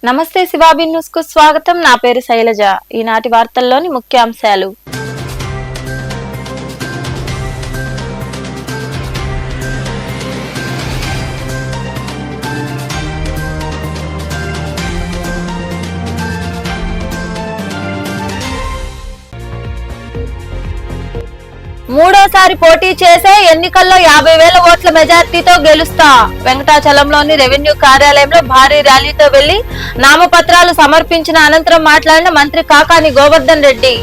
నమస్తే శివాబి న్యూస్ కు స్వాగతం. నా పేరు శైలజ. ఈనాటి వార్తల్లోని ముఖ్యాంశాలు. మూడోసారి పోటీ చేసే ఎన్నికల్లో 50,000 ఓట్ల మెజార్టీతో గెలుస్తా. వెంకటాచలంలోని రెవెన్యూ కార్యాలయంలో భారీ ర్యాలీతో వెళ్లి నామపత్రాలు సమర్పించిన అనంతరం మాట్లాడిన మంత్రి కాకాని గోవర్ధన్ రెడ్డి.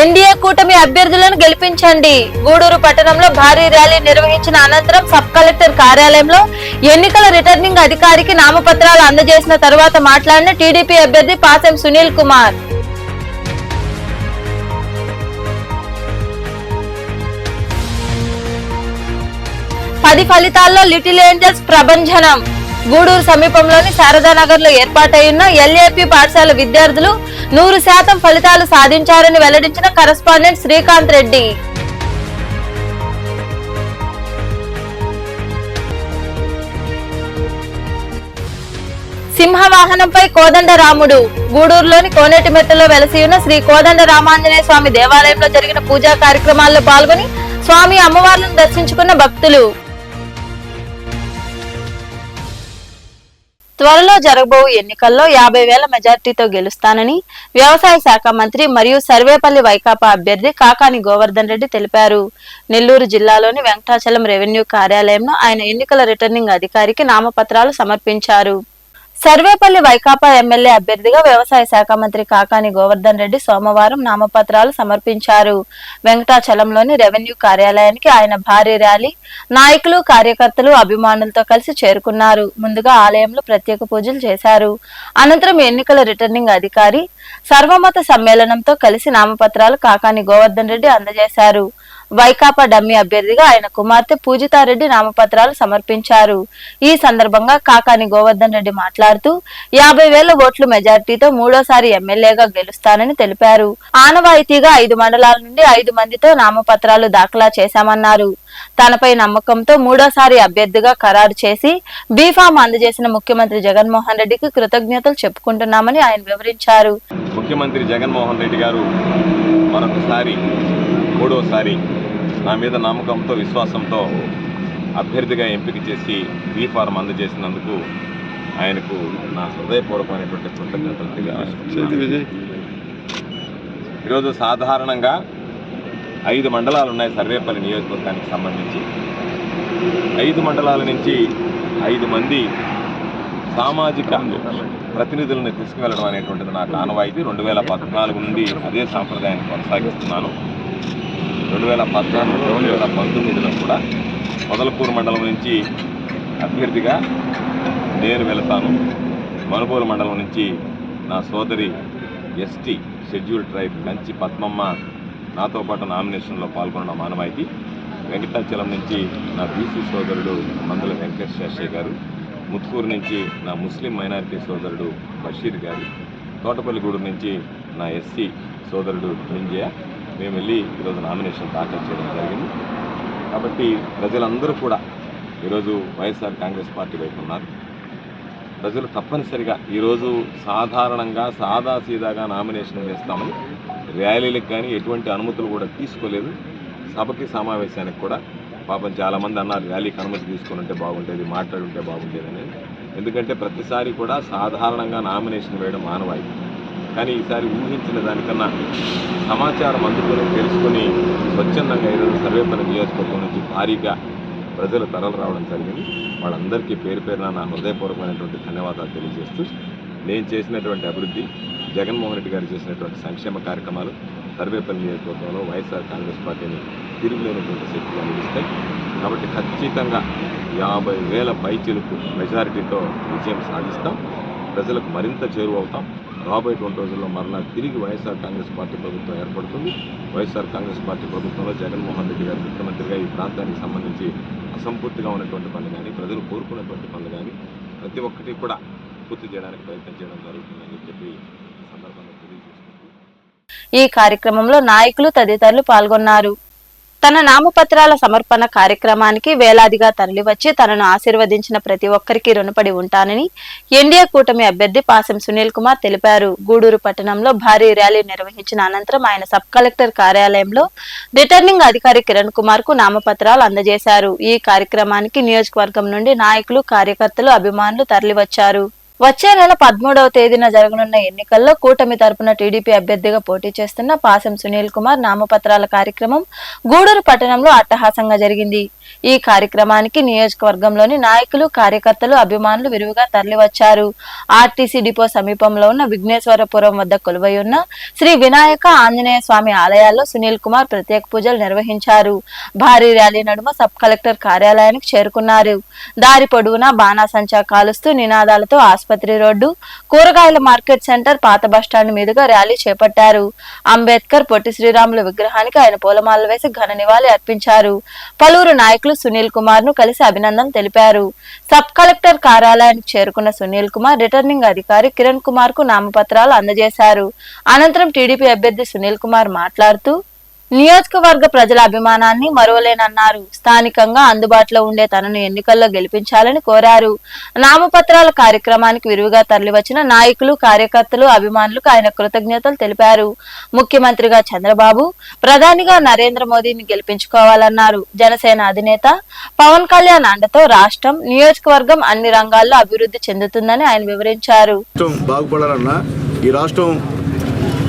ఎన్డీఏ కూటమి అభ్యర్థులను గెలిపించండి. గూడూరు పట్టణంలో భారీ ర్యాలీ నిర్వహించిన అనంతరం సబ్ కలెక్టర్ కార్యాలయంలో ఎన్నికల రిటర్నింగ్ అధికారికి నామపత్రాలు అందజేసిన తరువాత మాట్లాడిన టీడీపీ అభ్యర్థి పాసెం సునీల్ కుమార్. పది ఫలితాల్లో లిటిల్ ఏంజల్స్ ప్రభంజనం. గూడూరు సమీపంలోని శారదానగర్ లో ఏర్పాటైన ఎల్ఏపీ పాఠశాల విద్యార్థులు 100% ఫలితాలు సాధించారని వెల్లడించిన కరెస్పాండెంట్ శ్రీకాంత్ రెడ్డి. సింహవాహనంపై కోదండరాముడు. గూడూరులోని కోనేటిమెట్టలో వెలసి ఉన్న శ్రీ కోదండ రామాంజనేయ స్వామి దేవాలయంలో జరిగిన పూజా కార్యక్రమాల్లో పాల్గొని స్వామి అమ్మవార్లను దర్శించుకున్న భక్తులు. త్వరలో జరగబో ఎన్నికల్లో 50,000 మెజార్టీతో గెలుస్తానని వ్యవసాయ శాఖ మంత్రి మరియు సర్వేపల్లి వైకాపా అభ్యర్థి కాకాని గోవర్ధన్ రెడ్డి తెలిపారు. నెల్లూరు జిల్లాలోని వెంకటాచలం రెవెన్యూ కార్యాలయంలో ఆయన ఎన్నికల రిటర్నింగ్ అధికారికి నామపత్రాలు సమర్పించారు. సర్వేపల్లి వైకాపా ఎమ్మెల్యే అభ్యర్థిగా వ్యవసాయ శాఖ మంత్రి కాకాని గోవర్ధన్ రెడ్డి సోమవారం నామపత్రాలు సమర్పించారు. వెంకటాచలంలోని రెవెన్యూ కార్యాలయానికి ఆయన భారీ ర్యాలీ నాయకులు, కార్యకర్తలు, అభిమానులతో కలిసి చేరుకున్నారు. ముందుగా ఆలయంలో ప్రత్యేక పూజలు చేశారు. అనంతరం ఎన్నికల రిటర్నింగ్ అధికారి సర్వమత సమ్మేళనంతో కలిసి నామపత్రాలు కాకాని గోవర్ధన్ రెడ్డి అందజేశారు. వైకాపా డమ్మీ అభ్యర్థిగా ఆయన కుమార్తె పూజితారెడ్డి నామపత్రాలు సమర్పించారు. ఈ సందర్భంగా కాకాని గోవర్ధన్ రెడ్డి మాట్లాడుతూ 50,000 ఓట్ల మెజార్టీతో మూడోసారి ఎమ్మెల్యేగా గెలుస్తానని తెలిపారు. ఆనవాయితీగా 5 మండలాల నుండి 5 మందితో నామపత్రాలు దాఖలా చేశామన్నారు. తనపై నమ్మకంతో మూడోసారి అభ్యర్థిగా ఖరారు చేసి బీఫామ్ అందజేసిన ముఖ్యమంత్రి జగన్మోహన్ రెడ్డికి కృతజ్ఞతలు చెప్పుకుంటున్నామని ఆయన వివరించారు. ముఖ్యమంత్రి జగన్మోహన్ రెడ్డి గారు మరొకసారి మూడోసారి నా మీద నమ్మకంతో, విశ్వాసంతో అభ్యర్థిగా ఎంపిక చేసి బీఫారం అందజేసినందుకు ఆయనకు నా హృదయపూర్వకమైనటువంటి కృతజ్ఞతలు తెలియజేస్తున్నాను. ఈరోజు సాధారణంగా 5 మండలాలు ఉన్నాయి సర్వేపల్లి నియోజకవర్గానికి సంబంధించి. 5 మండలాల నుంచి 5 మంది సామాజిక ప్రతినిధులను తీసుకువెళ్ళడం అనేటువంటిది నాకు ఆనవాయితీ. 2014 నుండి అదే సాంప్రదాయాన్ని కొనసాగిస్తున్నాను. 2014, 2019లో కూడా మొదలపూర్ మండలం నుంచి అభ్యర్థిగా నేను వెళతాను. మనుబోలు మండలం నుంచి నా సోదరి ST schedule tribe Kanchi Padmamma నాతో పాటు నామినేషన్లో పాల్గొనడం మానవాయితీ. వెంకటాచలం నుంచి నా బీసీ సోదరుడు మందుల వెంకట శేషయ్య గారు, ముత్కూరు నుంచి నా ముస్లిం మైనారిటీ సోదరుడు బషీర్ గారు, తోటపల్లిగూడూరు నుంచి నా ఎస్సీ సోదరుడు నింజయ మేము వెళ్ళి ఈరోజు నామినేషన్ దాఖలు చేయడం జరిగింది. కాబట్టి ప్రజలందరూ కూడా ఈరోజు వైఎస్ఆర్ కాంగ్రెస్ పార్టీ వైపు ఉన్నారు. ప్రజలు తప్పనిసరిగా ఈరోజు సాధారణంగా సాదాసీదాగా నామినేషన్ వేస్తామని ర్యాలీలకు కానీ ఎటువంటి అనుమతులు కూడా తీసుకోలేదు. సభకి సమావేశానికి కూడా పాపం చాలామంది అన్నారు ర్యాలీకి అనుమతి తీసుకుని ఉంటే బాగుండేది, మాట్లాడుంటే బాగుండేది అనేది. ఎందుకంటే ప్రతిసారి కూడా సాధారణంగా నామినేషన్ వేయడం మానవాయితీ. కానీ ఈసారి ఊహించిన దానికన్నా సమాచారం అందుకొని తెలుసుకొని స్వచ్ఛందంగా ఈరోజు సర్వేపల్లి నియోజకవర్గం నుంచి భారీగా ప్రజలు తరలి రావడం జరిగింది. వాళ్ళందరికీ పేరు పేరున నా హృదయపూర్వకమైనటువంటి ధన్యవాదాలు తెలియజేస్తూ, నేను చేసినటువంటి అభివృద్ధి, జగన్మోహన్ రెడ్డి గారు చేసినటువంటి సంక్షేమ కార్యక్రమాలు సర్వేపల్లి నియోజకవర్గంలో వైఎస్ఆర్ కాంగ్రెస్ పార్టీని తిరుగులేనటువంటి శక్తిగా నిలుస్తాయి. కాబట్టి ఖచ్చితంగా 50,000 పైచిలుకు మెజారిటీతో విజయం సాధిస్తాం. ప్రజలకు మరింత చేరువవుతాం. రాబోయేటువంటి రోజుల్లో మరలా తిరిగి వైఎస్ఆర్ కాంగ్రెస్ పార్టీ ప్రభుత్వం ఏర్పడుతుంది. వైఎస్ఆర్ కాంగ్రెస్ పార్టీ ప్రభుత్వంలో జగన్మోహన్ రెడ్డి గారు ముఖ్యమంత్రిగా ఈ ప్రాంతానికి సంబంధించి అసంపూర్తిగా ఉన్నటువంటి పనులు కానీ, ప్రజలు కోరుకున్నటువంటి పనులు కానీ ప్రతి ఒక్కటి కూడా పూర్తి చేయడానికి ప్రయత్నం చేయడం జరుగుతుందని చెప్పి సందర్భంగా తెలియజేస్తున్నారు. ఈ కార్యక్రమంలో నాయకులు తదితరులు పాల్గొన్నారు. తన నామపత్రాల సమర్పణ కార్యక్రమానికి వేలాదిగా తరలివచ్చి తనను ఆశీర్వదించిన ప్రతి ఒక్కరికి రుణపడి ఉంటానని ఎన్డీఏ కూటమి అభ్యర్థి పాసం సునీల్ కుమార్ తెలిపారు. గూడూరు పట్టణంలో భారీ ర్యాలీ నిర్వహించిన అనంతరం ఆయన సబ్ కలెక్టర్ కార్యాలయంలో రిటర్నింగ్ అధికారి కిరణ్ కుమార్ కు నామపత్రాలు అందజేశారు. ఈ కార్యక్రమానికి నియోజకవర్గం నుండి నాయకులు, కార్యకర్తలు, అభిమానులు తరలివచ్చారు. వచ్చే నెల 13వ తేదీన జరగనున్న ఎన్నికల్లో కూటమి తరపున టీడీపీ అభ్యర్థిగా పోటీ చేస్తున్న పాసం సునీల్ కుమార్ నామపత్రాల కార్యక్రమం గూడూరు పట్టణంలో అట్టహాసంగా జరిగింది. ఈ కార్యక్రమానికి నియోజకవర్గంలోని నాయకులు, కార్యకర్తలు, అభిమానులు విరివిగా తరలివచ్చారు. ఆర్టీసీ డిపో సమీపంలో ఉన్న విఘ్నేశ్వరపురం వద్ద కొలువై ఉన్న శ్రీ వినాయక ఆంజనేయ స్వామి ఆలయాల్లో సునీల్ కుమార్ ప్రత్యేక పూజలు నిర్వహించారు. భారీ ర్యాలీ నడుమ సబ్ కలెక్టర్ కార్యాలయానికి చేరుకున్నారు. దారి పొడవునా బాణాసంచా కాలుస్తూ నినాదాలతో ఆసుపత్రి రోడ్డు, కూరగాయల మార్కెట్ సెంటర్, పాత బస్టాండ్ మీదుగా ర్యాలీ చేపట్టారు. అంబేద్కర్, పొట్టి శ్రీరాములు విగ్రహానికి ఆయన పూలమాలలు వేసి ఘన నివాళి అర్పించారు. పలువురు నాయకులు సునీల్ కుమార్ ను కలిసి అభినందనలు తెలిపారు. సబ్ కలెక్టర్ కార్యాలయానికి చేరుకున్న సునీల్ కుమార్ రిటర్నింగ్ అధికారి కిరణ్ కుమార్ కు నామపత్రాలు అందజేశారు. అనంతరం టీడీపీ అభ్యర్థి సునీల్ కుమార్ మాట్లాడుతూ నియోజకవర్గ ప్రజల అభిమానాన్ని మరువలేనన్నారు. స్థానికంగా అందుబాటులో ఉండే తనను ఎన్నికల్లో గెలిపించాలని కోరారు. నామపత్రాల కార్యక్రమానికి విరివిగా తరలివచ్చిన నాయకులు, కార్యకర్తలు, అభిమానులకు ఆయన కృతజ్ఞతలు తెలిపారు. ముఖ్యమంత్రిగా చంద్రబాబు, ప్రధానిగా నరేంద్ర మోదీని గెలిపించుకోవాలన్నారు. జనసేన అధినేత పవన్ కళ్యాణ్ అండతో రాష్ట్రం, నియోజకవర్గం అన్ని రంగాల్లో అభివృద్ధి చెందుతుందని ఆయన వివరించారు. ఈ రాష్ట్రం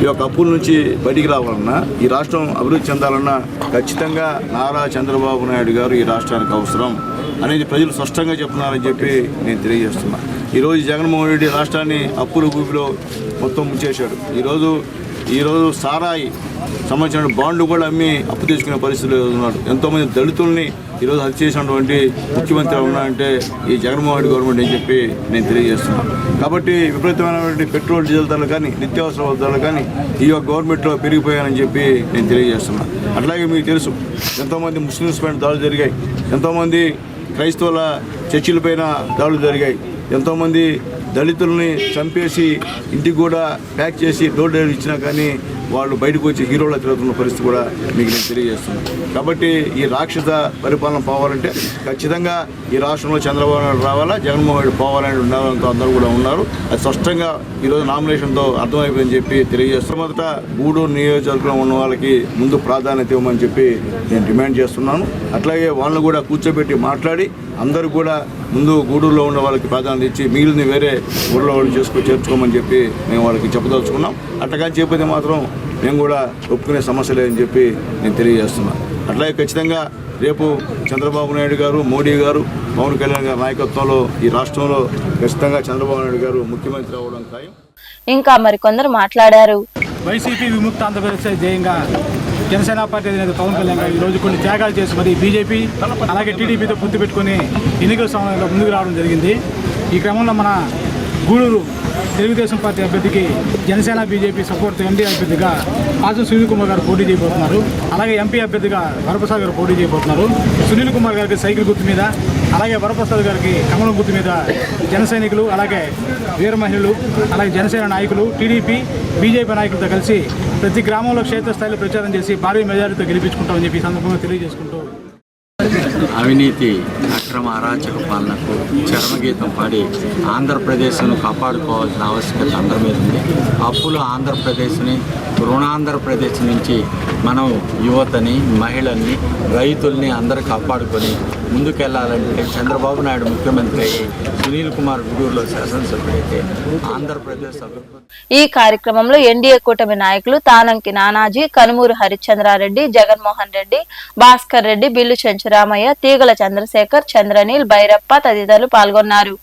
ఈ యొక్క అప్పుల నుంచి బయటికి రావాలన్నా, ఈ రాష్ట్రం అభివృద్ధి చెందాలన్నా ఖచ్చితంగా నారా చంద్రబాబు నాయుడు గారు ఈ రాష్ట్రానికి అవసరం అనేది ప్రజలు స్పష్టంగా చెప్తున్నారని చెప్పి నేను తెలియజేస్తున్నా. ఈరోజు జగన్మోహన్ రెడ్డి రాష్ట్రాన్ని అప్పుల ఊపిలో మొత్తం ముంచేశాడు. ఈరోజు సారాయి సంబంధించిన బాండ్లు కూడా అమ్మి అప్పు తీసుకునే పరిస్థితులు ఉన్నాడు. ఎంతోమంది దళితుల్ని ఈరోజు హత్య చేసినటువంటి ముఖ్యమంత్రి ఉన్నారంటే ఈ జగన్మోహన్ రెడ్డి గవర్నమెంట్ అని చెప్పి నేను తెలియజేస్తున్నాను. కాబట్టి విపరీతమైనటువంటి పెట్రోల్, డీజిల్ ధరలు కానీ, నిత్యావసర ధరలు కానీ ఈ యొక్క గవర్నమెంట్లో పెరిగిపోయానని చెప్పి నేను తెలియజేస్తున్నాను. అట్లాగే మీకు తెలుసు, ఎంతోమంది ముస్లిమ్స్ పైన దాడులు జరిగాయి, ఎంతోమంది క్రైస్తవుల చర్చిలపైన దాడులు జరిగాయి, ఎంతోమంది దళితుల్ని చంపేసి ఇంటికి కూడా ప్యాక్ చేసి డోర్ డెలివరీ ఇచ్చినా కానీ వాళ్ళు బయటకు వచ్చి హీరోలా తిరుగుతున్న పరిస్థితి కూడా మీకు నేను తెలియజేస్తున్నాను. కాబట్టి ఈ రాక్షస పరిపాలన పోవాలంటే ఖచ్చితంగా ఈ రాష్ట్రంలో చంద్రబాబు నాయుడు రావాలా, జగన్మోహన్ రెడ్డి పోవాలని ఉండాలంటూ అందరూ కూడా ఉన్నారు. అది స్పష్టంగా ఈరోజు నామినేషన్తో అర్థమైపోయిందని చెప్పి తెలియజేస్తాం. మొదట గూడూరు నియోజకవర్గంలో ఉన్న వాళ్ళకి ముందు ప్రాధాన్యత ఇవ్వమని చెప్పి నేను డిమాండ్ చేస్తున్నాను. అట్లాగే వాళ్ళని కూడా కూర్చోబెట్టి మాట్లాడి అందరూ కూడా ముందు గూడూరులో ఉన్న వాళ్ళకి ప్రాధాన్యత ఇచ్చి మిగిలిన వేరే ఊళ్ళో వాళ్ళు చేర్చుకోమని చెప్పి మేము వాళ్ళకి చెప్పదలుచుకున్నాం. అట్టగాని చెప్పితే మాత్రం మేము కూడా ఒప్పుకునే సమస్య లేదని చెప్పి నేను తెలియజేస్తున్నాను. అట్లాగే ఖచ్చితంగా రేపు చంద్రబాబు నాయుడు గారు, మోడీ గారు, పవన్ కళ్యాణ్ గారి నాయకత్వంలో ఈ రాష్ట్రంలో ఖచ్చితంగా చంద్రబాబు నాయుడు గారు ముఖ్యమంత్రి అవ్వడం ఖాయం. ఇంకా మరికొందరు మాట్లాడారు. వైసీపీ విముక్త ఆంధ్రప్రదేశ్ ధ్యేయంగా జనసేన పార్టీ అధినేత పవన్ కళ్యాణ్ గారు ఈరోజు కొన్ని త్యాగాలు చేసి మరి బీజేపీ అలాగే టీడీపీతో పొత్తు పెట్టుకుని ఎన్నికల సమయంలో ముందుకు రావడం జరిగింది. ఈ క్రమంలో మన గూడూరు తెలుగుదేశం పార్టీ అభ్యర్థికి జనసేన, బీజేపీ సపోర్ట్ ఎన్డీ అభ్యర్థిగా పాసం సునీల్ కుమార్ గారు పోటీ చేయబోతున్నారు. అలాగే ఎంపీ అభ్యర్థిగా వరప్రసాద్ గారు పోటీ చేయబోతున్నారు. సునీల్ కుమార్ గారికి సైకిల్ గుర్తు మీద, అలాగే వరప్రసాద్ గారికి కమలం గుర్తు మీద జన సైనికులు, అలాగే వీర మహిళలు, అలాగే జనసేన నాయకులు, టీడీపీ, బీజేపీ నాయకులతో కలిసి ప్రతి గ్రామంలో క్షేత్రస్థాయిలో ప్రచారం చేసి భారీ మెజారిటీతో గెలిపించుకుంటామని చెప్పి ఈ సందర్భంగా తెలియజేసుకుంటూ అవినీతి, అక్రమ అరాచక పాలనకు చరమగీతం పాడి ఆంధ్రప్రదేశ్ను కాపాడుకోవాల్సిన ఆవశ్యకత అందరి మీద ఉంది. అప్పులు ఆంధ్రప్రదేశ్ని, రుణాంధ్రప్రదేశ్ నుంచి మనం యువతని, మహిళల్ని, రైతుల్ని అందరూ కాపాడుకొని ముందుకెళ్లాలంటే చంద్రబాబు నాయుడు ముఖ్యమంత్రి అయ్యి సునీల్ కుమార్ గూడూరులో శాసనసభ్యుడైతే ఆంధ్రప్రదేశ్ అభివృద్ధి. ఈ కార్యక్రమంలో ఎన్డీఏ కూటమి నాయకులు తానంకి నానాజీ, కనుమూరు హరిశ్చంద్రారెడ్డి, జగన్మోహన్ రెడ్డి, భాస్కర్ రెడ్డి, బిల్లు చెంచురామయ్య, తీగల చంద్రశేఖర్, చంద్రనీల్, భైరప్ప తదితరులు పాల్గొన్నారు.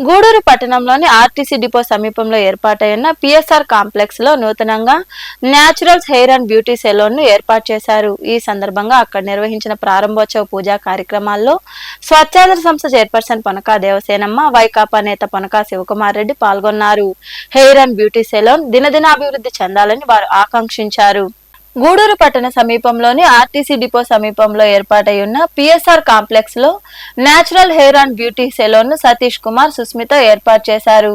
గూడూరు పట్టణంలోని ఆర్టీసీ డిపో సమీపంలో ఏర్పాటైన పిఎస్ఆర్ కాంప్లెక్స్ లో నూతనంగా Naturals hair and beauty salon ను ఏర్పాటు చేశారు. ఈ సందర్భంగా అక్కడ నిర్వహించిన ప్రారంభోత్సవ పూజా కార్యక్రమాల్లో స్వచ్ఛాంధ్ర సంస్థ చైర్పర్సన్ పొనకా దేవసేనమ్మ, వైకాపా నేత పొనకా శివకుమార్ రెడ్డి పాల్గొన్నారు. హెయిర్ అండ్ బ్యూటీ సెలూన్ దినదినాభివృద్ధి చెందాలని వారు ఆకాంక్షించారు. గూడూరు పట్టణ సమీపంలోని ఆర్టీసీ డిపో సమీపంలో ఏర్పాటై ఉన్న పిఎస్ఆర్ కాంప్లెక్స్ లో natural hair and beauty salon ను సతీష్ కుమార్ సుస్మిత ఏర్పాటు చేశారు.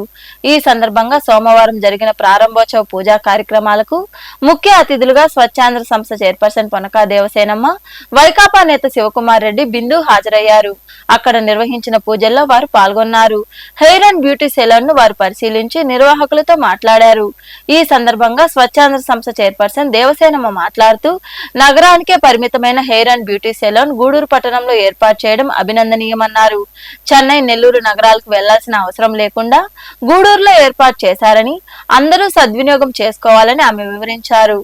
ఈ సందర్భంగా సోమవారం జరిగిన ప్రారంభోత్సవ పూజా కార్యక్రమాలకు ముఖ్య అతిథులుగా స్వచ్ఛాంధ్ర సంస్థ చైర్పర్సన్ పొనకా దేవసేనమ్మ, వైకాపా నేత శివకుమార్ రెడ్డి బిందు హాజరయ్యారు. అక్కడ నిర్వహించిన పూజల్లో వారు పాల్గొన్నారు. హెయిర్ అండ్ బ్యూటీ సెలూన్ ను వారు పరిశీలించి నిర్వాహకులతో మాట్లాడారు. ఈ సందర్భంగా స్వచ్ఛాంధ్ర సంస్థ చైర్పర్సన్ దేవసేనమ్మ మాట్లాడుతూ నగరానికే పరిమితమైన hair and beauty salon Gudur పట్టణంలో ఏర్పాటు చేయడం అభినందనీయమన్నారు. చెన్నై, నెల్లూరు నగరాలకు వెళ్లాల్సిన అవసరం లేకుండా గూడూరులో ఏర్పాటు చేశారని, అందరూ సద్వినియోగం చేసుకోవాలని ఆమె వివరించారు.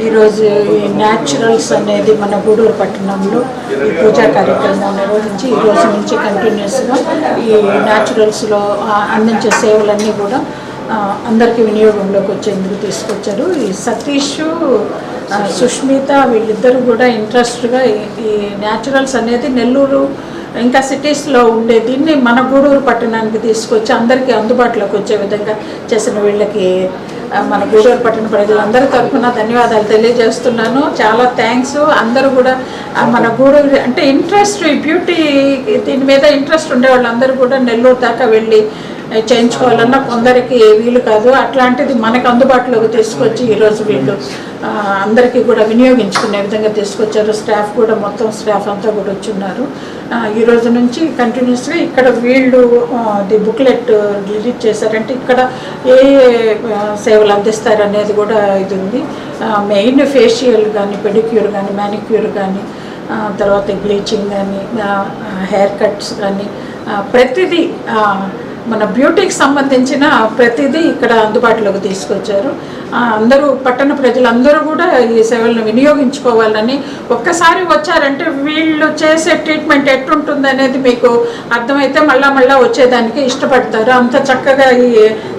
ఈరోజు ఈ న్యాచురల్స్ అనేది మన గూడూరు పట్టణంలో ఈ పూజా కార్యక్రమం నిర్వహించి ఈ రోజు నుంచి కంటిన్యూస్గా ఈ న్యాచురల్స్లో అందించే సేవలన్నీ కూడా అందరికీ వినియోగంలోకి వచ్చేందుకు తీసుకొచ్చారు. ఈ సతీష్, సుష్మిత వీళ్ళిద్దరూ కూడా ఇంట్రెస్ట్గా ఈ న్యాచురల్స్ అనేది నెల్లూరు ఇంకా సిటీస్లో ఉండే దీన్ని మన గూడూరు పట్టణానికి తీసుకొచ్చి అందరికీ అందుబాటులోకి వచ్చే విధంగా చేసిన వీళ్ళకి మన గూడూరు పట్టణ ప్రజలందరి తరఫున ధన్యవాదాలు తెలియజేస్తున్నాను. చాలా థ్యాంక్స్. అందరూ కూడా మన గూడూరు అంటే ఇంట్రెస్ట్, ఈ బ్యూటీ దీని మీద ఇంట్రెస్ట్ ఉండే వాళ్ళందరూ కూడా నెల్లూరు దాకా వెళ్ళి చేయించుకోవాలన్నా కొందరికి వీలు కాదు. అట్లాంటిది మనకు అందుబాటులోకి తీసుకొచ్చి ఈరోజు వీళ్ళు అందరికీ కూడా వినియోగించుకునే విధంగా తీసుకొచ్చారు. స్టాఫ్ కూడా మొత్తం స్టాఫ్ అంతా కూడా వచ్చున్నారు. ఈ రోజు నుంచి కంటిన్యూస్గా ఇక్కడ వీళ్ళు ది బుక్లెట్ రిలీజ్ చేశారంటే ఇక్కడ ఏ సేవలు అందిస్తారు అనేది కూడా ఇది ఉంది. మెయిన్ ఫేషియల్ కానీ, పెడిక్యూర్ కానీ, మ్యానిక్యూర్ కానీ, తర్వాత బ్లీచింగ్ కానీ, హెయిర్ కట్స్ కానీ, ప్రతిదీ మన బ్యూటీకి సంబంధించిన ప్రతిదీ ఇక్కడ అందుబాటులోకి తీసుకొచ్చారు. అందరూ పట్టణ ప్రజలందరూ కూడా ఈ సేవలను వినియోగించుకోవాలని, ఒక్కసారి వచ్చారంటే వీళ్ళు చేసే ట్రీట్మెంట్ ఎట్టుంటుంది అనేది మీకు అర్థమైతే మళ్ళా వచ్చేదానికి ఇష్టపడతారు. అంత చక్కగా ఈ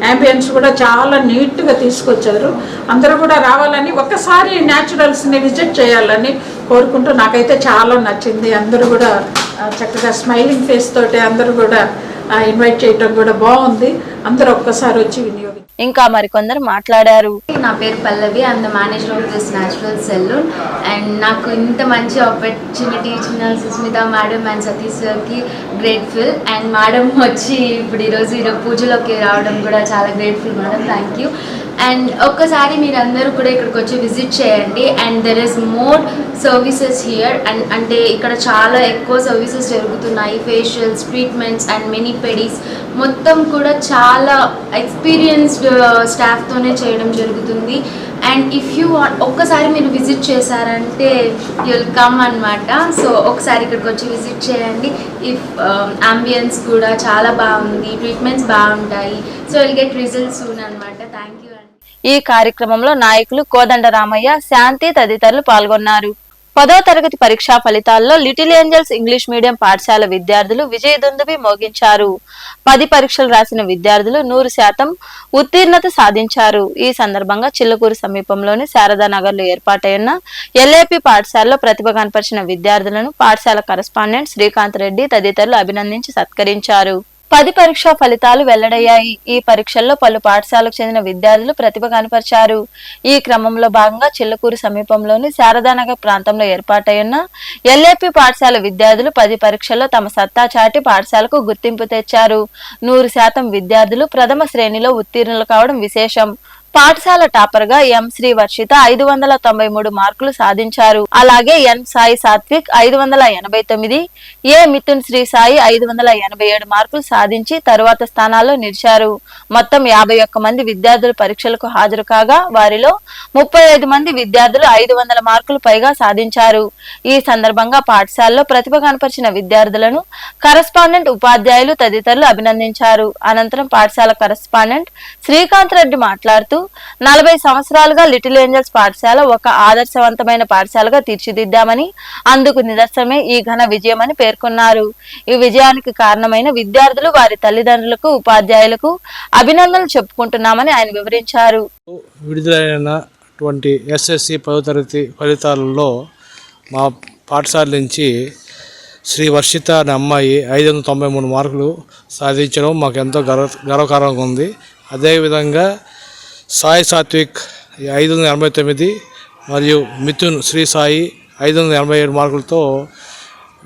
యాంబియన్స్ కూడా చాలా నీట్గా తీసుకొచ్చారు. అందరూ కూడా రావాలని, ఒక్కసారి న్యాచురల్స్ని విజిట్ చేయాలని కోరుకుంటూ నాకైతే చాలా నచ్చింది. అందరూ కూడా చక్కగా స్మైలింగ్ ఫేస్ తోటి అందరూ కూడా ఇన్వైట్ చేయడం కూడా బాగుంది. అందరూ ఒక్కసారి వచ్చి వినియోగం. ఇంకా మరికొందరు మాట్లాడారు. నా పేరు Pallavi, I'm the manager of this natural salon. And నాకు ఇంత మంచి ఆపర్చునిటీ ఇచ్చిన సుస్మిత మేడం అండ్ సతీష్ సార్కి గ్రేట్ఫుల్. అండ్ మేడం వచ్చి ఇప్పుడు ఈరోజు పూజలోకి రావడం కూడా చాలా grateful madam, thank you. And ఒక్కసారి మీరందరూ కూడా ఇక్కడికి వచ్చి విజిట్ చేయండి. And there is more services here. And అంటే ఇక్కడ చాలా ఎక్కువ సర్వీసెస్ జరుగుతున్నాయి, ఫేషియల్స్, ట్రీట్మెంట్స్ అండ్ మెనీ పెడీస్ మొత్తం కూడా చాలా ఎక్స్పీరియన్స్డ్ స్టాఫ్తోనే చేయడం జరుగుతుంది. అండ్ ఇఫ్ యూ ఒక్కసారి మీరు విజిట్ చేశారంటే యుల్ కమ్ అనమాట. సో ఒకసారి ఇక్కడికి వచ్చి విజిట్ చేయండి. ఇఫ్ అంబియన్స్ కూడా చాలా బాగుంది, ట్రీట్మెంట్స్ బాగుంటాయి. So will get results soon అనమాట. Thank you. ఈ కార్యక్రమంలో నాయకులు కోదండ రామయ్య, శాంతి తదితరులు పాల్గొన్నారు. 10వ తరగతి పరీక్షా ఫలితాల్లో లిటిల్ ఏంజల్స్ ఇంగ్లీష్ మీడియం పాఠశాల విద్యార్థులు విజయదుందుభి మోగించారు. 10 పరీక్షలు రాసిన విద్యార్థులు 100% ఉత్తీర్ణత సాధించారు. ఈ సందర్భంగా చిల్లకూరు సమీపంలోని శారదానగర్ లో ఏర్పాటైన ఎల్ఏపి పాఠశాలలో ప్రతిభ కనపరిచిన విద్యార్థులను పాఠశాల కరెస్పాండెంట్ శ్రీకాంత్ రెడ్డి తదితరులు అభినందించి సత్కరించారు. 10 పరీక్షా ఫలితాలు వెల్లడయ్యాయి. ఈ పరీక్షల్లో పలు పాఠశాలకు చెందిన విద్యార్థులు ప్రతిభ కనపరిచారు. ఈ క్రమంలో భాగంగా చిల్లకూరు సమీపంలోని శారదానగర్ ప్రాంతంలో ఏర్పాటైన ఎల్ఏపి పాఠశాల విద్యార్థులు 10 పరీక్షల్లో తమ సత్తా చాటి పాఠశాలకు గుర్తింపు తెచ్చారు. 100% విద్యార్థులు ప్రథమ శ్రేణిలో ఉత్తీర్ణులు కావడం విశేషం. పాఠశాల టాపర్ గా ఎం శ్రీ వర్షిత 593 మార్కులు సాధించారు. అలాగే ఎన్ సాయి సాత్విక్ 589, ఏ మిథున్ శ్రీ సాయి 587 మార్కులు సాధించి తరువాత స్థానాల్లో నిలిచారు. మొత్తం 51 మంది విద్యార్థులు పరీక్షలకు హాజరు కాగా వారిలో 35 మంది విద్యార్థులు 500 మార్కులు పైగా సాధించారు. ఈ సందర్భంగా పాఠశాలలో ప్రతిభ కనపరిచిన విద్యార్థులను కరెస్పాండెంట్, ఉపాధ్యాయులు తదితరులు అభినందించారు. అనంతరం పాఠశాల కరెస్పాండెంట్ శ్రీకాంత్ రెడ్డి మాట్లాడుతూ 40 సంవత్సరాలుగా లిటిల్ ఏంజల్స్ పాఠశాల ఒక ఆదర్శవంతమైన పాఠశాలగా తీర్చిదిద్దామని, అందుకు నిదర్శనమే ఈ ఘన విజయమని పేర్కొన్నారు. ఈ విజయానికి కారణమైన విద్యార్థులు, వారి తల్లిదండ్రులకు, ఉపాధ్యాయులకు అభినందనలు చెప్పుకుంటున్నామని ఆయన వివరించారు. విడుదలైనటువంటి ఎస్ఎస్సి 10వ తరగతి ఫలితాలలో మా పాఠశాల నుంచి శ్రీ వర్షిత అనే అమ్మాయి 593 మార్కులు సాధించడం మాకు ఎంతో గర్వకారణంగా ఉంది. అదేవిధంగా సాయి సాత్విక్ 589, మరియు మిథున్ శ్రీ సాయి 587 మార్కులతో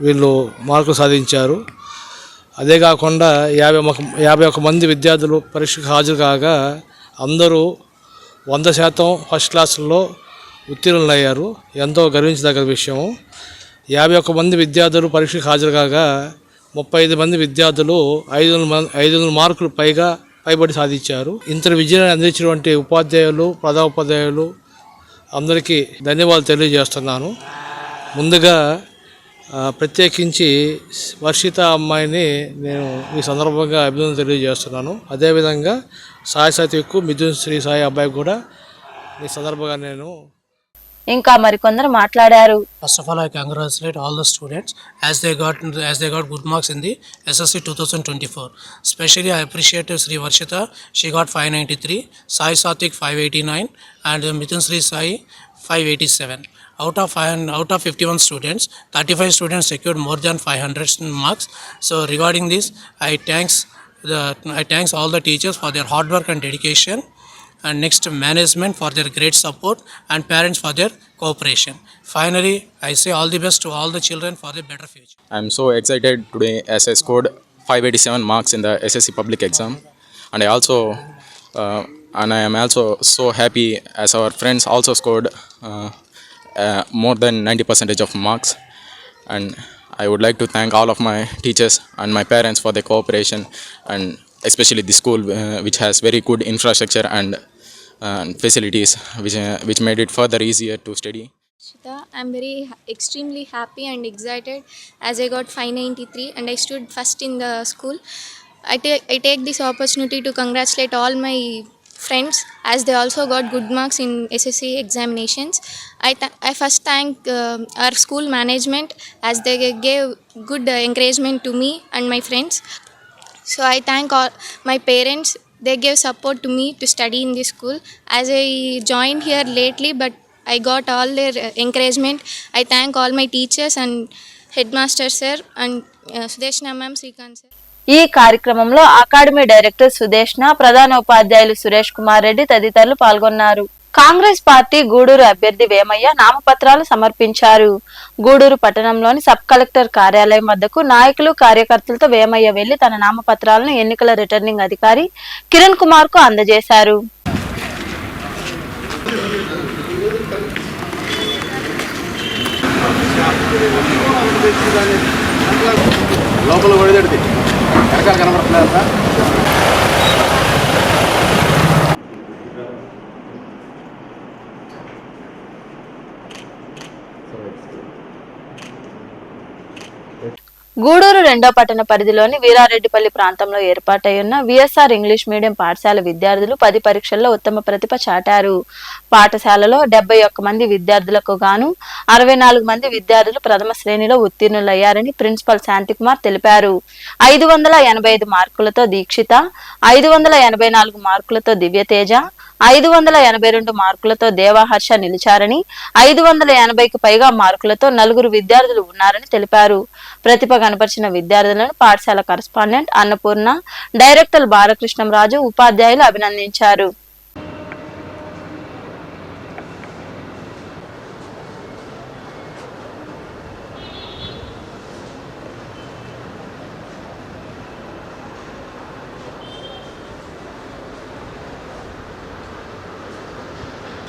వీళ్ళు మార్కులు సాధించారు. అదే కాకుండా 51 మంది విద్యార్థులు పరీక్షకు హాజరు కాగా అందరూ 100% ఫస్ట్ క్లాసుల్లో ఉత్తీర్ణులయ్యారు. ఎంతో గర్వించదగ్గ విషయం. 51 మంది విద్యార్థులు పరీక్షకు హాజరు కాగా 35 మంది విద్యార్థులు 500 మార్కులు పైబడి సాధించారు. ఇంతటి విజయాన్ని అందించినటువంటి ఉపాధ్యాయులు, ప్రధానోపాధ్యాయులు అందరికీ ధన్యవాదాలు తెలియజేస్తున్నాను. ముందుగా ప్రత్యేకించి వర్షిత అమ్మాయిని నేను ఈ సందర్భంగా అభినందన తెలియజేస్తున్నాను. అదేవిధంగా సాయి సాత్విక్, మిథున్ శ్రీ సాయి అబ్బాయి కూడా ఈ సందర్భంగా నేను ఇంకా మరికొందరు మాట్లాడారు. First of all, I congratulate all the students as they got good marks in the SSC 2024. Especially, I appreciate Sri Varshita. She got 593, Sai Satvik 589, and Mithun Sri Sai 587. Out of 51 students, 35 students secured more than 500 marks. So, regarding this, I thanks all the teachers for their hard work and dedication. And next, management for their great support and parents for their cooperation. Finally, I say all the best to all the children for a better future. I am so excited today as I scored 587 marks in the SSC public exam, and I am also so happy as our friends also scored more than 90% of marks. And I would like to thank all of my teachers and my parents for their cooperation, and especially the school which has very good infrastructure and facilities which made it further easier to study. I'm extremely happy and excited as I got 593 and I stood first in the school. I take this opportunity to congratulate all my friends as they also got good marks in SSC examinations. I first thank our school management as they gave good encouragement to me and my friends. So I thank all my parents. They gave support to me to study in this school. As I joined here lately, but I got all their encouragement. I thank all my teachers and headmaster sir and Sudeshna ma'am, Srikant sir. ఈ కార్యక్రమంలో academy director Sudeshna, ప్రధానోపాధ్యాయులు సురేష్ కుమార్ రెడ్డి తదితరులు పాల్గొన్నారు. Congress party Gudur అభ్యర్థి వేమయ్య నామపత్రాలు సమర్పించారు. గూడూరు పట్టణంలోని sub collector కార్యాలయం వద్దకు నాయకులు, కార్యకర్తలతో వేమయ్య వెళ్లి తన నామపత్రాలను ఎన్నికల రిటర్నింగ్ అధికారి కిరణ్ కుమార్ కు అందజేశారు. గూడూరు 2వ పట్టణ పరిధిలోని వీరారెడ్డిపల్లి ప్రాంతంలో ఏర్పాటైన విఎస్ఆర్ ఇంగ్లీష్ మీడియం పాఠశాల విద్యార్థులు 10 పరీక్షల్లో ఉత్తమ ప్రతిభ చాటారు. పాఠశాలలో 71 మంది విద్యార్థులకు గాను 64 మంది విద్యార్థులు ప్రథమ శ్రేణిలో ఉత్తీర్ణులయ్యారని ప్రిన్సిపల్ శాంతికుమార్ తెలిపారు. 585 మార్కులతో దీక్షిత, 584 మార్కులతో దివ్యతేజ, 582 మార్కులతో దేవాహర్ష నిలిచారని, 580కి పైగా మార్కులతో 4 విద్యార్థులు ఉన్నారని తెలిపారు. ప్రతిభ కనపరిచిన విద్యార్థులను పాఠశాల కరస్పాండెంట్ అన్నపూర్ణ, డైరెక్టర్ బాలకృష్ణంరాజు, ఉపాధ్యాయులు అభినందించారు.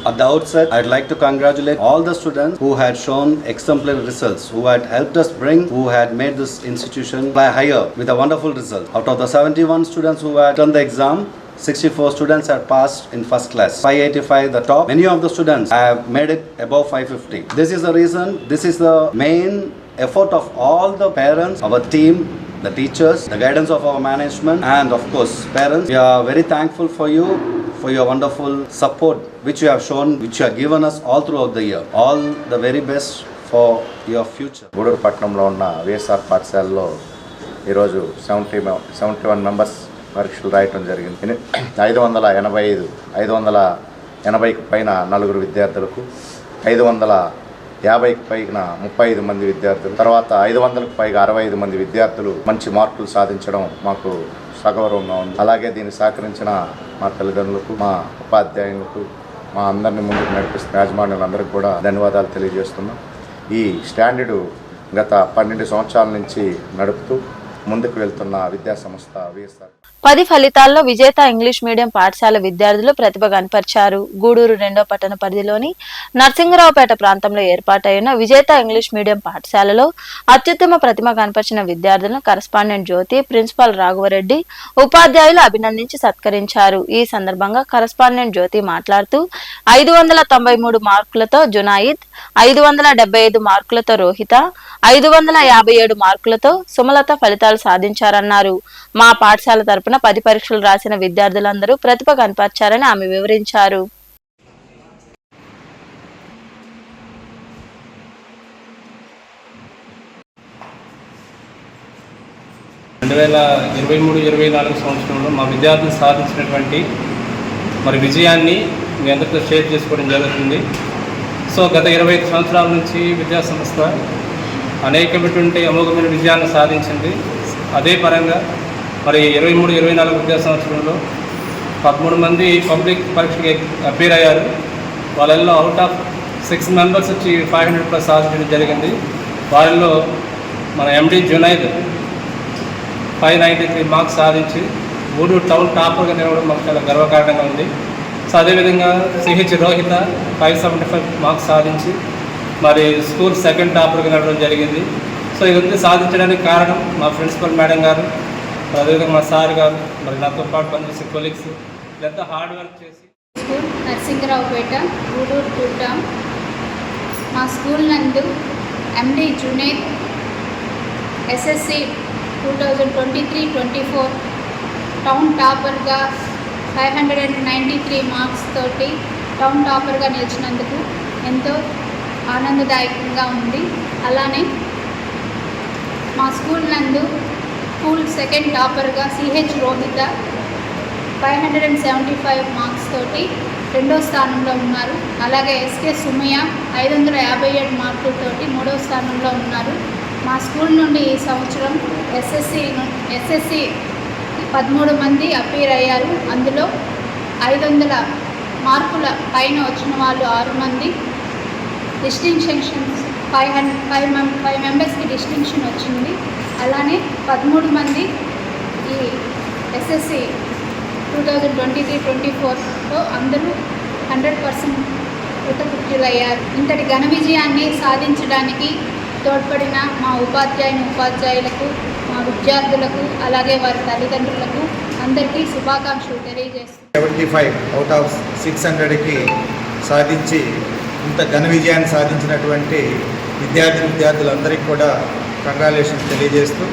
At the outset, I'd like to congratulate all the students who had shown exemplary results, who had helped us who had made this institution fly higher with a wonderful result. Out of the 71 students who had done the exam, 64 students had passed in first class. 585 the top. Many of the students have made it above 550. This is the reason, this is the main effort of all the parents, our team, the teachers, the guidance of our management, and of course parents. We are very thankful for you, for your wonderful support which you have shown, which you have given us all throughout the year. All the very best for your future. Gudur పట్టణంలో ఉన్న VSR పాఠశాలలో ఈరోజు 71 members పరీక్షలు రాయటం జరిగింది. 580కి పైన 4 విద్యార్థులకు, 550కి పైన 35 మంది విద్యార్థులు, తర్వాత 500కి పైగా 65 మంది విద్యార్థులు మంచి మార్కులు సాధించడం మాకు సగౌరవంగా ఉంది. అలాగే దీన్ని సహకరించిన మా తల్లిదండ్రులకు, మా ఉపాధ్యాయులకు, మా అందరిని ముందుకు నడిపిస్తున్న యాజమాన్యులందరికీ కూడా ధన్యవాదాలు తెలియజేస్తున్నాం. ఈ స్టాండర్డు గత 12 సంవత్సరాల నుంచి నడుపుతూ ముందుకు వెళ్తున్న విద్యా సంస్థ విఎస్ఆర్. 10 ఫలితాల్లో విజేత ఇంగ్లీష్ మీడియం పాఠశాల విద్యార్థులు ప్రతిభ కనపరిచారు. గూడూరు 2వ పట్టణ పరిధిలోని నర్సింగరావుపేట ప్రాంతంలో ఏర్పాటైన విజేత ఇంగ్లీష్ మీడియం పాఠశాలలో అత్యుత్తమ ప్రతిభ కనపరిచిన విద్యార్థులను కరస్పాండెంట్ జ్యోతి, ప్రిన్సిపాల్ రాఘవరెడ్డి, ఉపాధ్యాయులు అభినందించి సత్కరించారు. ఈ సందర్భంగా కరస్పాండెంట్ జ్యోతి మాట్లాడుతూ 593 మార్కులతో జునాయిద్, 575 మార్కులతో రోహిత, 557 మార్కులతో సుమలత ఫలితాలు సాధించారన్నారు. మా పాఠశాల తరపున 10 పరీక్షలు రాసిన విద్యార్థులందరూ ప్రతిభ కనపర్చారని ఆమె వివరించారు. సంవత్సరంలో మా విద్యార్థులు సాధించినటువంటి విజయాన్ని మీ అందరితో షేర్ చేసుకోవడం జరుగుతుంది. సో గత 25 సంవత్సరాల నుంచి విద్యా సంస్థ అనేకమైనటువంటి అమోఘమైన విజయాన్ని సాధించింది. అదే పరంగా 23-24 విద్యా సంవత్సరంలో 13 మంది పబ్లిక్ పరీక్షకి అపీర్ అయ్యారు. వాళ్ళల్లో అవుట్ ఆఫ్ 6 మెంబర్స్ వచ్చి 500+ సాధించడం జరిగింది. వారిలో మన ఎండి జునైద్ 593 మార్క్స్ సాధించి గూడూరు టౌన్ టాపర్గా నిలవడం మాకు చాలా గర్వకారణంగా ఉంది. సో అదేవిధంగా సిహెచ్ రోహిత 575 మార్క్స్ సాధించి స్కూల్ సెకండ్ టాపర్గా నిలవడం జరిగింది. సో ఇదంతా సాధించడానికి కారణం మా ప్రిన్సిపల్ మేడం గారు, అదేవిధంగా మా సార్ గారు, నాతో పాటు పనిచేసే కొలీగ్స్ ఇదంతా హార్డ్ వర్క్ చేసి. School Narsingaraopet, Gudur 2 town. మా స్కూల్ నందు ఎండి జునైద్ ఎస్ఎస్సి 2023-24 టౌన్ టాపర్గా 593 మార్క్స్ తోటి టౌన్ టాపర్గా నిలిచినందుకు ఎంతో ఆనందదాయకంగా ఉంది. అలానే మా స్కూల్ నందు స్కూల్ సెకండ్ టాపర్గా సిహెచ్ రోహిత 575 మార్క్స్ తోటి 2వ స్థానంలో ఉన్నారు. అలాగే ఎస్కే సుమయ్య 557 మార్కులతోటి 3వ స్థానంలో ఉన్నారు. మా స్కూల్ నుండి ఈ సంవత్సరం ఎస్ఎస్సి 13 మంది అపీర్ అయ్యారు. అందులో 500 మార్కుల పైన వచ్చిన వాళ్ళు 6 మంది. డిస్టింక్షన్స్ 5 మెంబర్స్కి డిస్టింక్షన్ వచ్చింది. అలానే 13 మంది ఈ ఎస్ఎస్సి 2023-24లో అందరూ 100% కృతకృత్యులయ్యారు. ఇంతటి ఘన విజయాన్ని సాధించడానికి తోడ్పడిన మా ఉపాధ్యాయులకు, మా విద్యార్థులకు, అలాగే వారి తల్లిదండ్రులకు అందరికీ శుభాకాంక్షలు తెలియజేస్తున్నాను. 75 అవుట్ ఆఫ్ 600కి సాధించి ఇంత ఘన విజయాన్ని సాధించినటువంటి విద్యార్థులందరికీ కూడా కంగ్రాచులేషన్స్ తెలియజేస్తూ,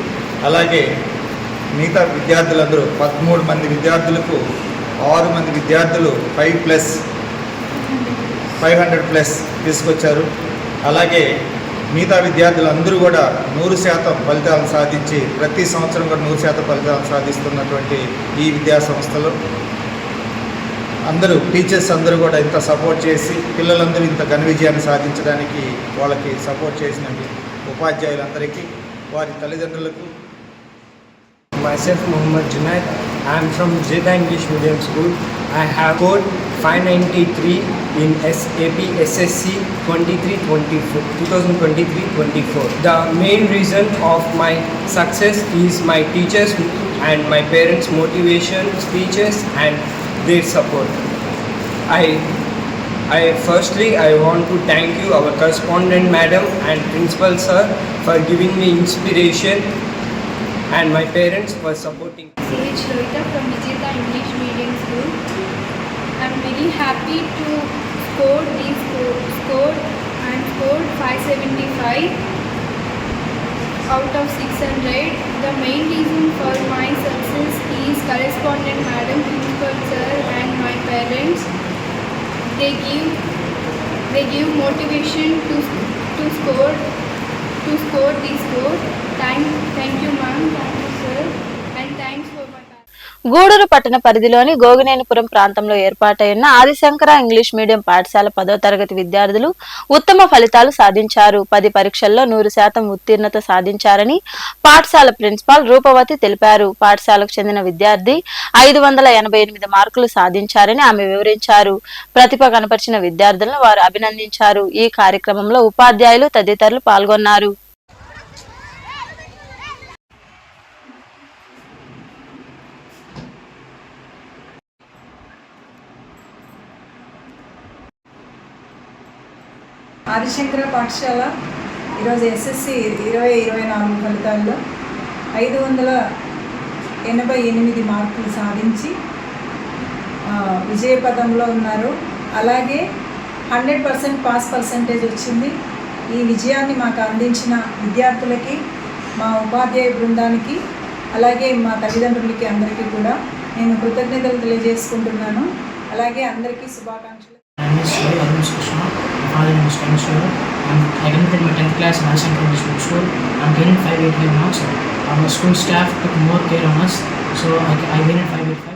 అలాగే మిగతా విద్యార్థులందరూ 13 మంది విద్యార్థులకు 6 మంది విద్యార్థులు 500+ తీసుకొచ్చారు. అలాగే మిగతా విద్యార్థులందరూ కూడా 100% ఫలితాలను సాధించి ప్రతి సంవత్సరం కూడా 100% ఫలితాలను సాధిస్తున్నటువంటి ఈ విద్యా సంస్థలో అందరూ టీచర్స్ అందరూ కూడా ఇంత సపోర్ట్ చేసి పిల్లలందరూ ఇంత ఘన విజయాన్ని సాధించడానికి వాళ్ళకి సపోర్ట్ చేసిన ఉపాధ్యాయులందరికీ, వారి తల్లిదండ్రులకు. Myself Muhammad Junaid. I am from Vijeta English Medium School. I have scored 593 in SAP SSC 2023-24. The main reason of my success is my teachers and my parents' motivation, speeches and their support. I want to thank you, our correspondent madam and principal sir, for giving me inspiration, and my parents for supporting. CH Rohita from Vijeta English Medium School. I am very happy to scored 575 out of 600. The main reason for my success is correspondent madam, principal sir and my parents. They give motivation to score this score. Thank you ma'am, thank you sir, and thanks for my parents. Gudur పట్టణ పరిధిలోని గోగినేనిపురం ప్రాంతంలో ఏర్పాటైన Adi Shankara English medium పాఠశాల 10వ తరగతి విద్యార్థులు ఉత్తమ ఫలితాలు సాధించారు. 10 పరీక్షల్లో 100% ఉత్తీర్ణత సాధించారని పాఠశాల ప్రిన్సిపాల్ రూపవతి తెలిపారు. పాఠశాలకు చెందిన విద్యార్థి 588 మార్కులు సాధించారని ఆమె వివరించారు. ప్రతిభ కనపరిచిన విద్యార్థులను వారు అభినందించారు. ఈ కార్యక్రమంలో ఉపాధ్యాయులు తదితరులు పాల్గొన్నారు. ఆదిశంకర పాఠశాల ఈరోజు ఎస్ఎస్సి 2024 ఫలితాల్లో 588 మార్కులు సాధించి విజయపథంలో ఉన్నారు. అలాగే 100% పాస్ పర్సంటేజ్ వచ్చింది. ఈ విజయాన్ని మాకు అందించిన విద్యార్థులకి, మా ఉపాధ్యాయ బృందానికి, అలాగే మా తల్లిదండ్రులకి అందరికీ కూడా నేను కృతజ్ఞతలు తెలియజేసుకుంటున్నాను. అలాగే అందరికీ శుభాకాంక్షలు. My name is Kanishwar. I completed my 10th class in Adishankar English Medium School. I'm gaining 585 marks. Our school staff took more care on us, so I gained 585.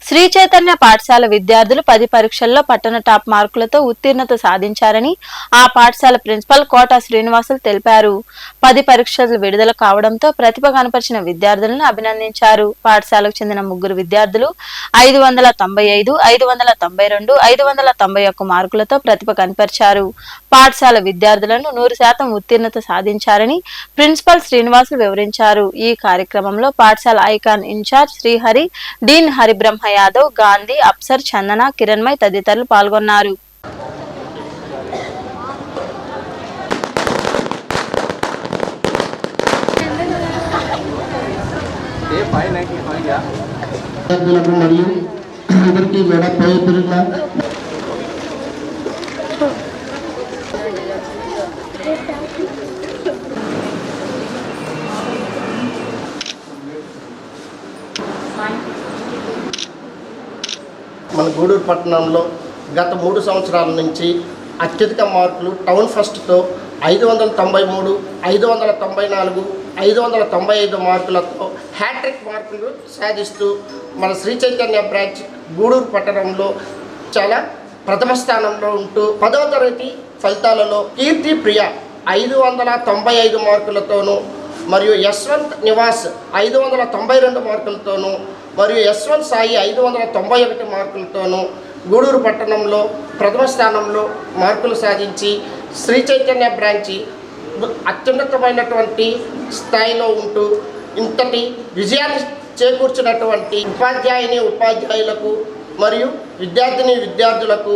Shri Chaitanya పాఠశాల విద్యార్థులు 10 పరీక్షల్లో పట్టణ టాప్ మార్కులతో ఉత్తీర్ణత సాధించారని ఆ పాఠశాల ప్రిన్సిపల్ కోట శ్రీనివాసులు తెలిపారు. 10 పరీక్షలు విడుదల కావడంతో ప్రతిభ కనపరిచిన విద్యార్థులను అభినందించారు. పాఠశాలకు చెందిన 3 విద్యార్థులు 595, 592, 591 మార్కులతో ప్రతిభ కనపరిచారు. పాఠశాల విద్యార్థులను 100% ఉత్తీర్ణత సాధించారని ప్రిన్సిపల్ శ్రీనివాసులు వివరించారు. ఈ కార్యక్రమంలో పాఠశాల ఐకాన్ ఇన్ఛార్జ్ శ్రీహరి, డీన్ హరిబ్రహ్మ యాదవ్, గాంధీ, అప్సర్, చందన, కిరణ్మయ్ తదితరులు పాల్గొన్నారు. మన గూడూరు పట్టణంలో గత 3 సంవత్సరాల నుంచి అత్యధిక మార్కులు టౌన్ ఫస్ట్తో 593, 594, 595 మార్కులతో హ్యాట్రిక్ మార్కులు సాధిస్తూ మన శ్రీ చైతన్య బ్రాంచ్ గూడూరు పట్టణంలో చాలా ప్రథమ స్థానంలో ఉంటూ 10వ తరగతి ఫలితాలలో కీర్తి ప్రియ 595 మార్కులతోనూ, మరియు యశ్వంత్ నివాస్ 592 మార్కులతోనూ, మరియు యశ్వంత్ సాయి 591 మార్కులతోనూ గూడూరు పట్టణంలో ప్రథమ స్థానంలో మార్కులు సాధించి శ్రీ చైతన్య బ్రాంచి అత్యున్నతమైనటువంటి స్థాయిలో ఉంటూ ఇంతటి విజయాన్ని చేకూర్చినటువంటి ఉపాధ్యాయులకు మరియు విద్యార్థులకు,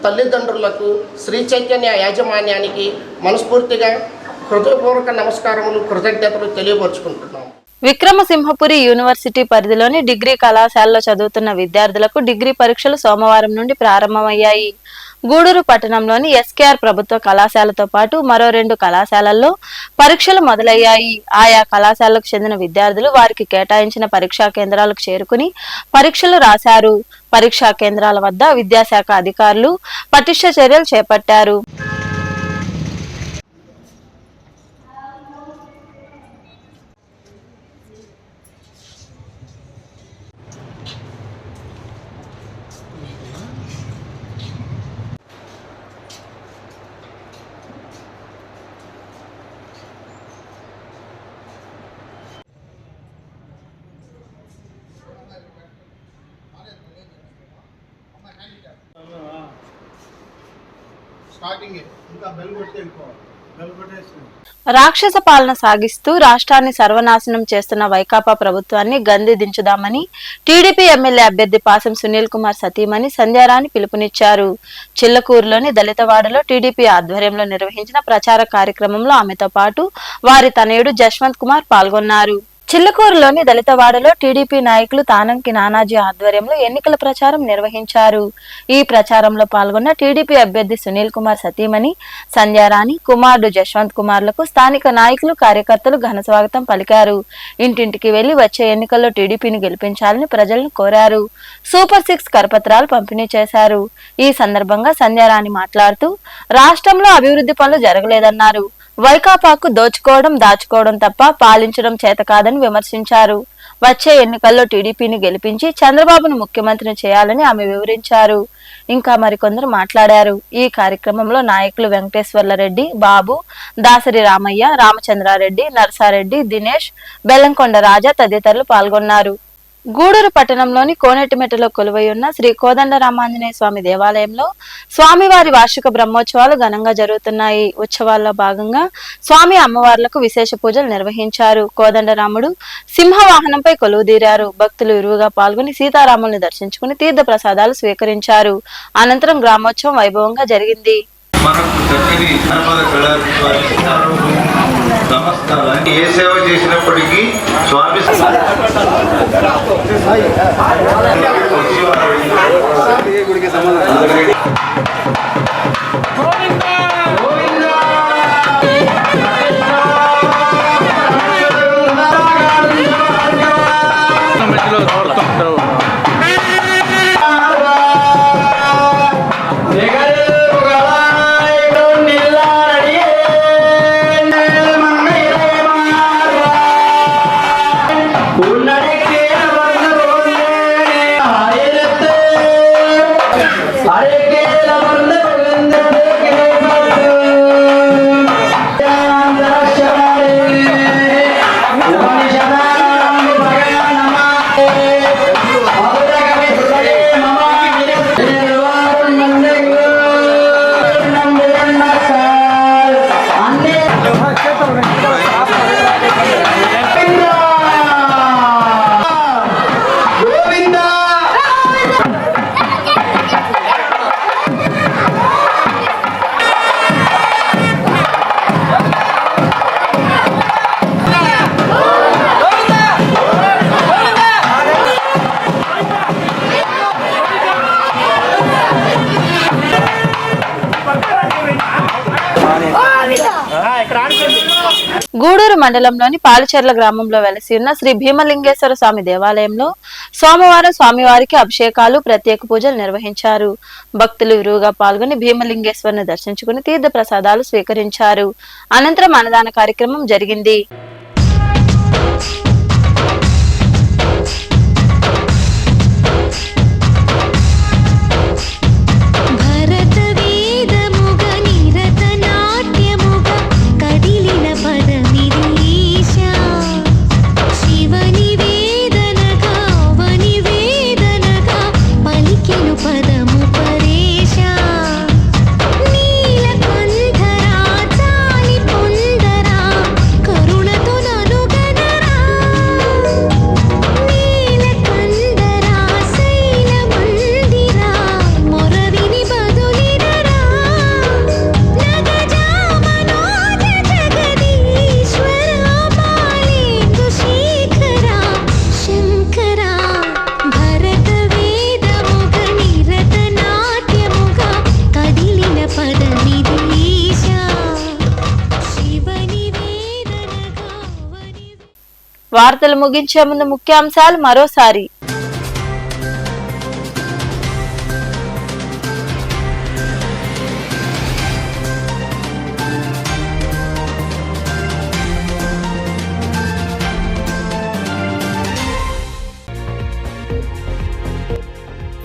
తల్లిదండ్రులకు, శ్రీ చైతన్య యాజమాన్యానికి మనస్ఫూర్తిగా హృదయపూర్వక నమస్కారములు, కృతజ్ఞతలు తెలియపరుచుకుంటున్నాము. విక్రమసింహపురి యూనివర్సిటీ పరిధిలోని డిగ్రీ కళాశాలలో చదువుతున్న విద్యార్థులకు డిగ్రీ పరీక్షలు సోమవారం నుండి ప్రారంభమయ్యాయి. గూడూరు పట్టణంలోని ఎస్కేఆర్ ప్రభుత్వ కళాశాలతో పాటు మరో 2 కళాశాలల్లో పరీక్షలు మొదలయ్యాయి. ఆయా కళాశాలకు చెందిన విద్యార్థులు వారికి కేటాయించిన పరీక్షా కేంద్రాలకు చేరుకుని పరీక్షలు రాశారు. పరీక్షా కేంద్రాల వద్ద విద్యాశాఖ అధికారులు పటిష్ట చర్యలు చేపట్టారు. రాక్షస పాలన సాగిస్తూ రాష్ట్రాన్ని సర్వనాశనం చేస్తున్న వైకాపా ప్రభుత్వాన్ని గంది దించుదామని టీడీపీ ఎమ్మెల్యే అభ్యర్థి పాసం సునీల్ కుమార్ సతీమణి సంధ్యారాణి పిలుపునిచ్చారు. చిల్లకూరులోని దళితవాడలో టీడీపీ ఆధ్వర్యంలో నిర్వహించిన ప్రచార కార్యక్రమంలో ఆమెతో పాటు వారి తనయుడు జశ్వంత్ కుమార్ పాల్గొన్నారు. చిల్లకూరులోని దళితవాడలో టీడీపీ నాయకులు తానంకి నానాజీ ఆధ్వర్యంలో ఎన్నికల ప్రచారం నిర్వహించారు. ఈ ప్రచారంలో పాల్గొన్న టీడీపీ అభ్యర్థి సునీల్ కుమార్ సతీమణి సంధ్యారాణి, కుమారుడు జశ్వంత్ కుమార్లకు స్థానిక నాయకులు, కార్యకర్తలు ఘన స్వాగతం పలికారు. ఇంటింటికి వెళ్లి వచ్చే ఎన్నికల్లో టీడీపీని గెలిపించాలని ప్రజలను కోరారు. సూపర్ 6 కరపత్రాలు పంపిణీ చేశారు. ఈ సందర్భంగా సంధ్యారాణి మాట్లాడుతూ రాష్ట్రంలో అభివృద్ధి పనులు జరగలేదన్నారు. వైకాపాకు దోచుకోవడం, దాచుకోవడం తప్ప పాలించడం చేత కాదని విమర్శించారు. వచ్చే ఎన్నికల్లో టీడీపీని గెలిపించి చంద్రబాబును ముఖ్యమంత్రిని చేయాలని ఆమె వివరించారు. ఇంకా మరికొందరు మాట్లాడారు. ఈ కార్యక్రమంలో నాయకులు వెంకటేశ్వర్లరెడ్డి, బాబు, దాసరి రామయ్య, రామచంద్రారెడ్డి, నర్సారెడ్డి, దినేష్, బెల్లంకొండ రాజా తదితరులు పాల్గొన్నారు. గూడూరు పట్టణంలోని కోనేటిమెట్టలో కొలువై ఉన్న శ్రీ కోదండరామాంజనేయ స్వామి దేవాలయంలో స్వామివారి వార్షిక బ్రహ్మోత్సవాలు ఘనంగా జరుగుతున్నాయి. ఉత్సవాల్లో భాగంగా స్వామి అమ్మవార్లకు విశేష పూజలు నిర్వహించారు. కోదండరాముడు సింహవాహనంపై కొలువుదీరారు. భక్తులు ఇరువుగా పాల్గొని సీతారాముల్ని దర్శించుకుని తీర్థ ప్రసాదాలు స్వీకరించారు. అనంతరం గ్రామోత్సవం వైభవంగా జరిగింది. ఏ సేవ చేసినప్పటికీ స్వామి గూడూరు మండలంలోని పాలచెర్ల గ్రామంలో వెలసి ఉన్న శ్రీ భీమలింగేశ్వర స్వామి దేవాలయంలో సోమవారం స్వామివారికి అభిషేకాలు, ప్రత్యేక పూజలు నిర్వహించారు. భక్తులు విరువుగా పాల్గొని భీమలింగేశ్వరుని దర్శించుకుని తీర్థ ప్రసాదాలు స్వీకరించారు. అనంతరం అన్నదాన కార్యక్రమం జరిగింది. వార్తలు ముగించే ముందు ముఖ్యాంశాలు మరోసారి.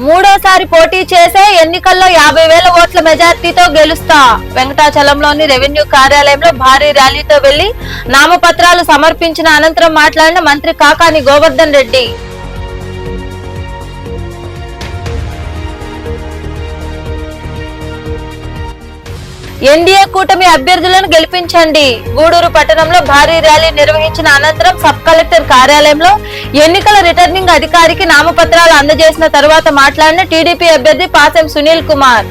మూడోసారి పోటీ చేసే ఎన్నికల్లో 50,000 ఓట్ల మెజార్టీతో గెలుస్తా. వెంకటాచలంలోని రెవెన్యూ కార్యాలయంలో భారీ ర్యాలీతో వెళ్లి నామపత్రాలు సమర్పించిన అనంతరం మాట్లాడిన మంత్రి కాకాని గోవర్ధన్ రెడ్డి. ఎన్డీఏ కూటమి అభ్యర్థులను గెలిపించండి. గూడూరు పట్టణంలో భారీ ర్యాలీ నిర్వహించిన అనంతరం సబ్ కలెక్టర్ కార్యాలయంలో ఎన్నికల రిటర్నింగ్ అధికారికి నామపత్రాలు అందజేసిన తరువాత మాట్లాడిన టీడీపీ అభ్యర్థి పాసెం సునీల్ కుమార్.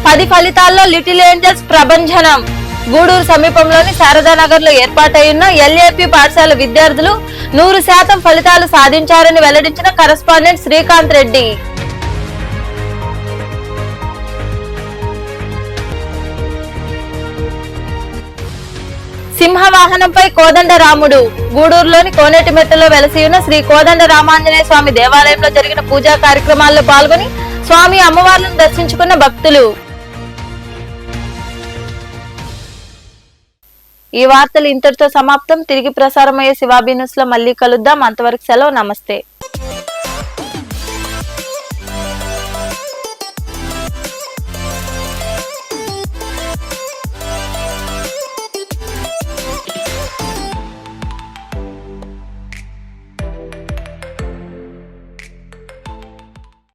పది ఫలితాల్లో లిటిల్ ఏంజల్స్ ప్రభంజనం. గూడూరు సమీపంలోని శారదానగర్ లో ఏర్పాటైన ఎల్ఏపీ పాఠశాల విద్యార్థులు 100% ఫలితాలు సాధించారని వెల్లడించిన కరెస్పాండెంట్ శ్రీకాంత్ రెడ్డి. సింహవాహనంపై కోదండరాముడు. గూడూరులోని కోనేటిమెట్టలో వెలసి ఉన్న శ్రీ కోదండరామాంజనేయ స్వామి దేవాలయంలో జరిగిన పూజా కార్యక్రమాల్లో పాల్గొని స్వామి అమ్మవార్లను దర్శించుకున్న భక్తులు. ఈ వార్తలు ఇంతటితో సమాప్తం. తిరిగి ప్రసారమయ్యే శివాబీ న్యూస్ లో మళ్ళీ కలుద్దాం. అంతవరకు సెలవు. నమస్తే.